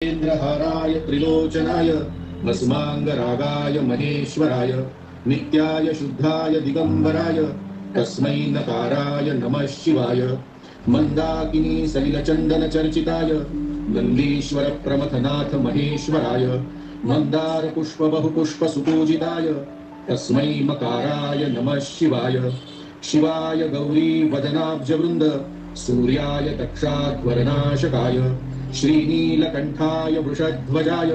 इन्द्रहाराय त्रिलोचनाय भस्मांगरागाय महेश्वराय नित्याय शुद्धाय दिगंबराय तस्मै नकाराय नमः शिवाय मंदाकिनी सलिलचंदन चर्चिताय नंदीश्वर प्रमथनाथ महेश्वराय मंदार पुष्प बहुपुष्प सुपूजिताय तस्मै मकाराय नमः शिवाय शिवाय गौरी वदनाब्ज वृंद सूर्याय दक्षाध्वरनाशकाय श्रीनीलकंठाय वृषध्वजाय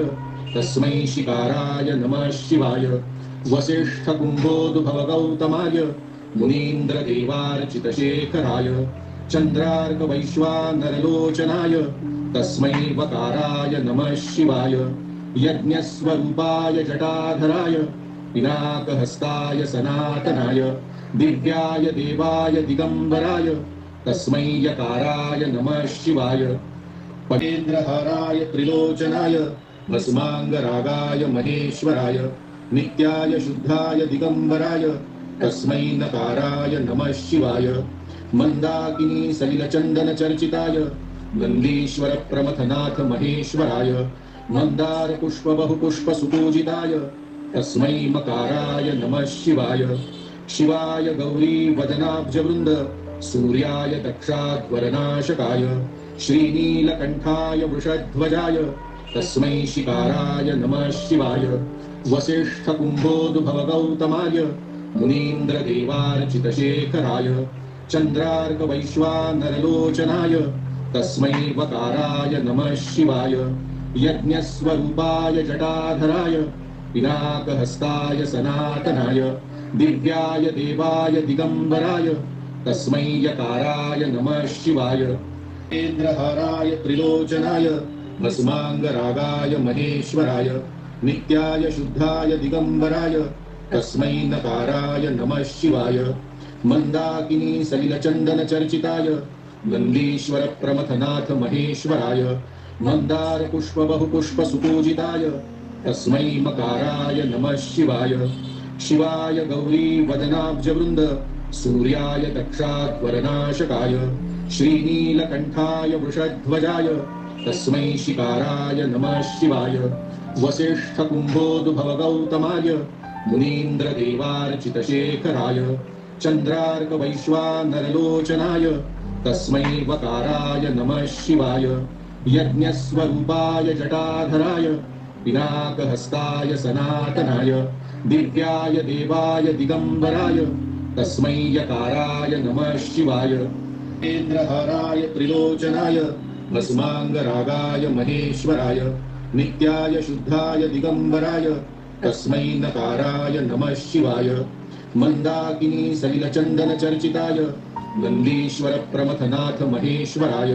तस्मै शिकाराय नमः शिवाय वसिष्ठ कुंभोद्भव गौतमाय मुनीन्द्रदेवार्चितशेखराय चंद्रार्क वैश्वानरलोचनाय तस्मै वकाराय नमः शिवाय यज्ञस्वरूपाय जटाधराय पिनाकहस्ताय सनातनाय दिव्याय देवाय दिगंबराय तस्मै यकाराय नमः शिवाय पटेन्द्रहाराय त्रिलोचनाय भस्मांगरागाय महेश्वराय नित्याय शुद्धाय दिगंबराय तस्मै नकाराय नमः शिवाय मंदाकिनी सलिलचंदन चर्चिताय नंदीश्वर प्रमथनाथ महेश्वराय मंदार पुष्प बहुपुष्प सुपूजिताय तस्मै मकाराय नमः शिवाय शिवाय गौरी वदनाब्ज वृंद सूर्याय दक्षाध्वरनाशकाय श्रीनीलकंठाय वृषध्वजाय तस्मै शिकाराय नमः शिवाय वसिष्ठ कुंभोद्भव गौतमाय मुनीन्द्रदेवार्चितशेखराय चंद्रार्क वैश्वानरलोचनाय तस्मै वकाराय नमः शिवाय यज्ञस्वरूपाय जटाधराय पिनाकहस्ताय सनातनाय दिव्याय देवाय दिगंबराय तस्मै यकाराय नमः शिवाय इन्द्रहाराय त्रिलोचनाय भस्मांगरागाय महेश्वराय नित्याय शुद्धाय दिगंबराय तस्मै नकाराय नमः शिवाय मंदाकिनी सलिलचंदन चर्चिताय नंदीश्वर प्रमथनाथ महेश्वराय मंदार पुष्प बहुपुष्प सुपूजिताय तस्मै मकाराय नमः शिवाय शिवाय गौरी वदनाब्ज वृंद सूर्याय दक्षाध्वरनाशकाय श्रीनीलकंठाय वृषध्वजाय तस्मै शिकाराय नमः शिवाय वसिष्ठ कुंभोद्भव गौतमाय मुनीन्द्रदेवार्चितशेखराय चंद्रार्क वैश्वानरलोचनाय तस्मै वकाराय नमः शिवाय यज्ञस्वरूपाय जटाधराय पिनाकहस्ताय सनातनाय दिव्याय देवाय दिगंबराय तस्मै यकाराय नमः शिवाय इन्द्रहाराय त्रिलोचनाय भस्मांगरागाय महेश्वराय नित्याय शुद्धाय दिगंबराय तस्मै नकाराय नमः शिवाय मंदाकिनी सलिलचंदन चर्चिताय नंदीश्वर प्रमथनाथ महेश्वराय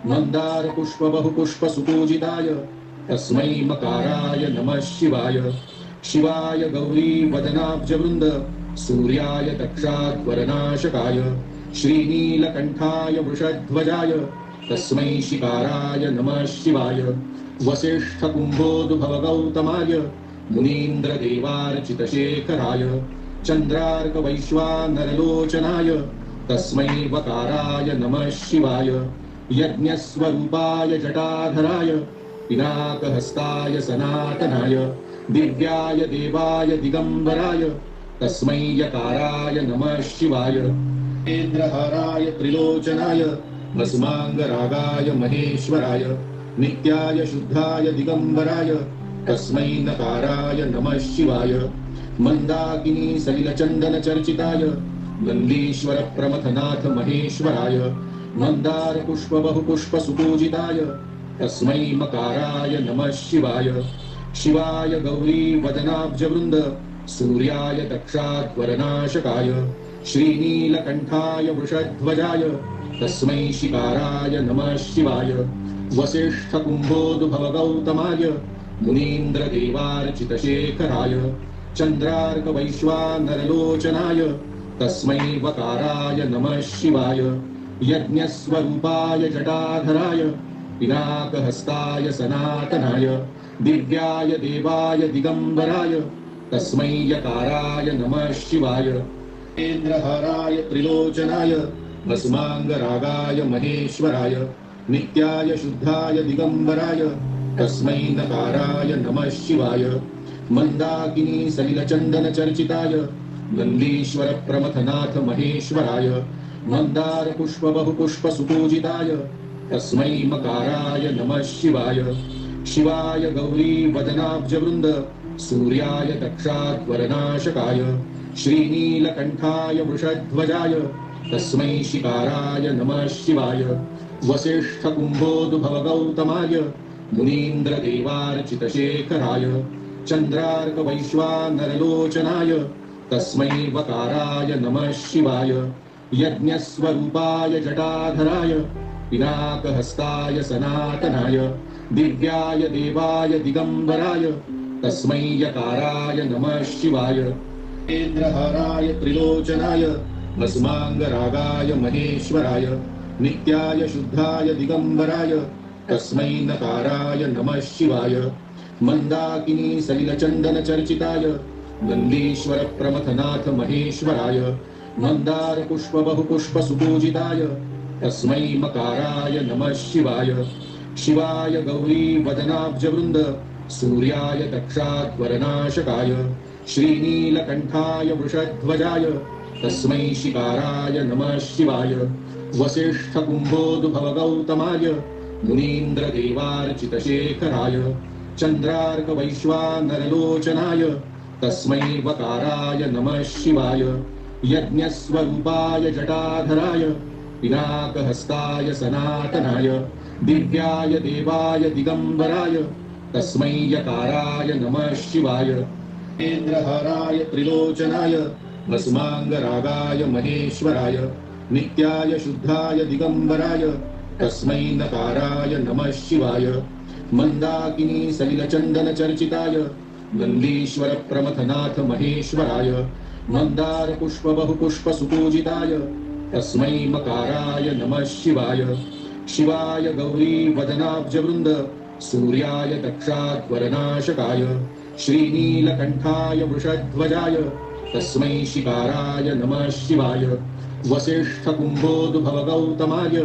मंदार पुष्प बहुपुष्प सुपूजिताय तस्मै मकाराय नमः शिवाय शिवाय गौरी वदनाब्ज वृंद सूर्याय दक्षाध्वरनाशकाय श्रीनीलकंठाय वृषध्वजाय तस्मै शिकाराय नमः शिवाय वसिष्ठ कुंभोद्भव गौतमाय मुनीन्द्रदेवार्चितशेखराय चंद्रार्क वैश्वानरलोचनाय तस्मै वकाराय नमः शिवाय यज्ञस्वरूपाय जटाधराय पिनाकहस्ताय सनातनाय दिव्याय देवाय दिगंबराय तस्मै यकाराय नमः शिवाय इन्द्रहाराय त्रिलोचनाय भस्मांगरागाय महेश्वराय नित्याय शुद्धाय दिगंबराय तस्मै नकाराय नमः शिवाय मंदाकिनी सलिलचंदन चर्चिताय नंदीश्वर प्रमथनाथ महेश्वराय मंदार पुष्प बहुपुष्प सुपूजिताय तस्मै मकाराय नमः शिवाय शिवाय गौरी वदनाब्ज वृंद सूर्याय दक्षाध्वरनाशकाय श्रीनीलकंठाय वृषध्वजाय तस्मै शिकाराय नमः शिवाय वसिष्ठ कुंभोद्भव गौतमाय मुनीन्द्रदेवार्चितशेखराय चंद्रार्क वैश्वानरलोचनाय तस्मै वकाराय नमः शिवाय यज्ञस्वरूपाय जटाधराय पिनाकहस्ताय सनातनाय दिव्याय देवाय दिगंबराय तस्मै यकाराय नमः शिवाय इन्द्रहाराय त्रिलोचनाय भस्मांगरागाय महेश्वराय नित्याय शुद्धाय दिगंबराय तस्मै नकाराय नमः शिवाय मंदाकिनी सलिलचंदन चर्चिताय नंदीश्वर प्रमथनाथ महेश्वराय मंदार पुष्प बहुपुष्प सुपूजिताय तस्मै मकाराय नमः शिवाय शिवाय गौरी वदनाब्ज वृंद सूर्याय दक्षाध्वरनाशकाय श्रीनीलकंठाय वृषध्वजाय तस्मै शिकाराय नमः शिवाय वसिष्ठ कुंभोद्भव गौतमाय मुनीन्द्र देवार्चितशेखराय चंद्रार्क वैश्वानरलोचनाय तस्मै वकाराय नमः शिवाय यज्ञस्वरूपाय जटाधराय पिनाकहस्ताय सनातनाय दिव्याय देवाय दिगंबराय तस्मै यकाराय नमः शिवाय इंद्रहाराय त्रिलोचनाय भस्मांगरागाय महेश्वराय नित्याय शुद्धाय दिगंबराय तस्मै नकाराय नमः शिवाय मंदाकिनी सलिलचंदन चर्चिताय नंदीश्वर प्रमथनाथ महेश्वराय मंदार पुष्प बहुपुष्प सुपूजिताय तस्मै मकाराय नमः शिवाय शिवाय गौरी वदनाब्ज वृंद सूर्याय दक्षाध्वरनाशकाय श्रीनीलकंठाय वृषध्वजाय तस्मै शिकाराय नमः शिवाय वसिष्ठ कुंभोद्भव गौतमाय मुनीन्द्र देवार्चितशेखराय चंद्रार्क वैश्वानरलोचनाय तस्मै वकाराय नमः शिवाय यज्ञस्वरूपाय जटाधराय पिनाकहस्ताय सनातनाय दिव्याय देवाय दिगंबराय तस्मै यकाराय नमः शिवाय इंद्रहाराय त्रिलोचनाय भस्मांगरागाय महेश्वराय नित्याय शुद्धाय दिगंबराय तस्मै नकाराय नमः शिवाय मंदाकिनी सलिलचंदन चर्चिताय नंदीश्वर प्रमथनाथ महेश्वराय मंदार पुष्प बहुपुष्प सुपूजिताय तस्मै मकाराय नमः शिवाय शिवाय गौरी वदनाब्ज वृंद सूर्याय दक्षाध्वरनाशकाय श्रीनीलकंठाय वृषध्वजाय तस्मै शिकाराय नमः शिवाय वसिष्ठ कुंभोद्भव गौतमाय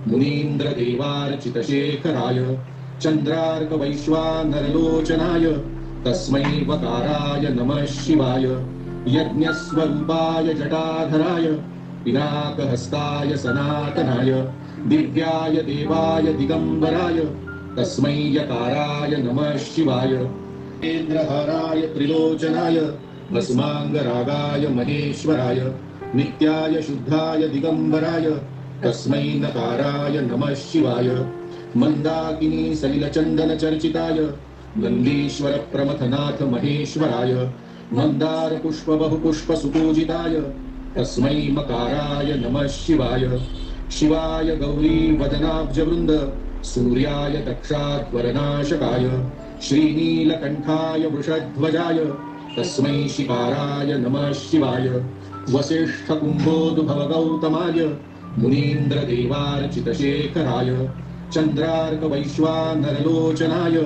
मुनीन्द्र देवार्चितशेखराय चंद्रार्क वैश्वानरलोचनाय तस्मै वकाराय नमः शिवाय यज्ञस्वरूपाय जटाधराय पिनाकहस्ताय सनातनाय दिव्याय देवाय दिगंबराय तस्मै यकाराय नमः शिवाय इंद्रहाराय त्रिलोचनाय भस्मांगरागाय महेश्वराय नित्याय शुद्धाय दिगंबराय तस्मै नकाराय नमः शिवाय मंदाकिनी सलिलचंदन चर्चिताय नंदीश्वर प्रमथनाथ महेश्वराय मंदार पुष्प बहुपुष्प सुपूजिताय तस्मै मकाराय नमः शिवाय शिवाय गौरी वदनाब्ज वृंद सूर्याय दक्षाध्वरनाशकाय श्रीनीलकंठाय वृषध्वजाय तस्मै शिकाराय नमः शिवाय वसिष्ठ कुंभोद्भव गौतमाय मुनीन्द्र देवार्चितशेखराय चंद्रार्क वैश्वानरलोचनाय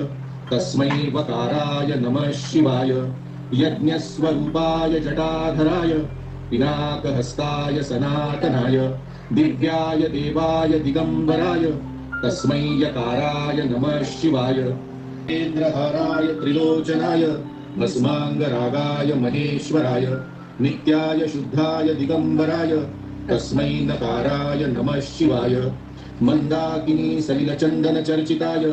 तस्मै वकाराय नमः शिवाय यज्ञस्वरूपाय जटाधराय पिनाकहस्ताय सनातनाय दिव्याय देवाय दिगंबराय तस्मै यकाराय नमः शिवाय इंद्रहाराय त्रिलोचनाय भस्मांगरागाय महेश्वराय नित्याय शुद्धाय दिगंबराय तस्मै नकाराय नमः शिवाय मंदाकिनी सलिलचंदन चर्चिताय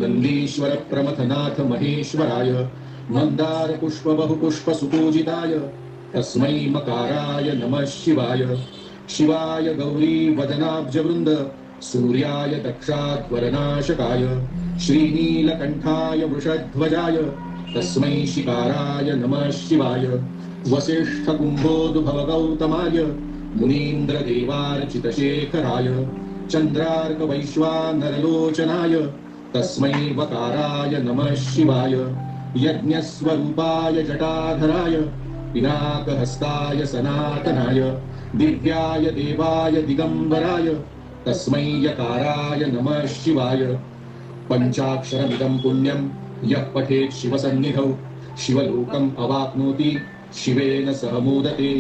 नंदीश्वर प्रमथनाथ महेश्वराय मंदार पुष्प बहुपुष्प सुपूजिताय तस्मै मकाराय नमः शिवाय शिवाय गौरी वदनाब्ज वृंद सूर्याय दक्षाध्वरनाशकाय श्रीनीलकंठाय वृषध्वजाय तस्मै शिकाराय नमः शिवाय वसिष्ठ कुंभोद्भव गौतमाय मुनीन्द्र देवार्चितशेखराय चंद्रार्क वैश्वानरलोचनाय तस्मै वकाराय नमः शिवाय यज्ञस्वरूपाय जटाधराय पिनाकहस्ताय सनातनाय दिव्याय देवाय दिगंबराय तस्मै यकाराय नमः शिवाय पंचाक्षरमिदं पुण्यं यः पठेत् शिवसन्निधौ शिवलोकम् अवाप्नोति शिवेन सह मोदते।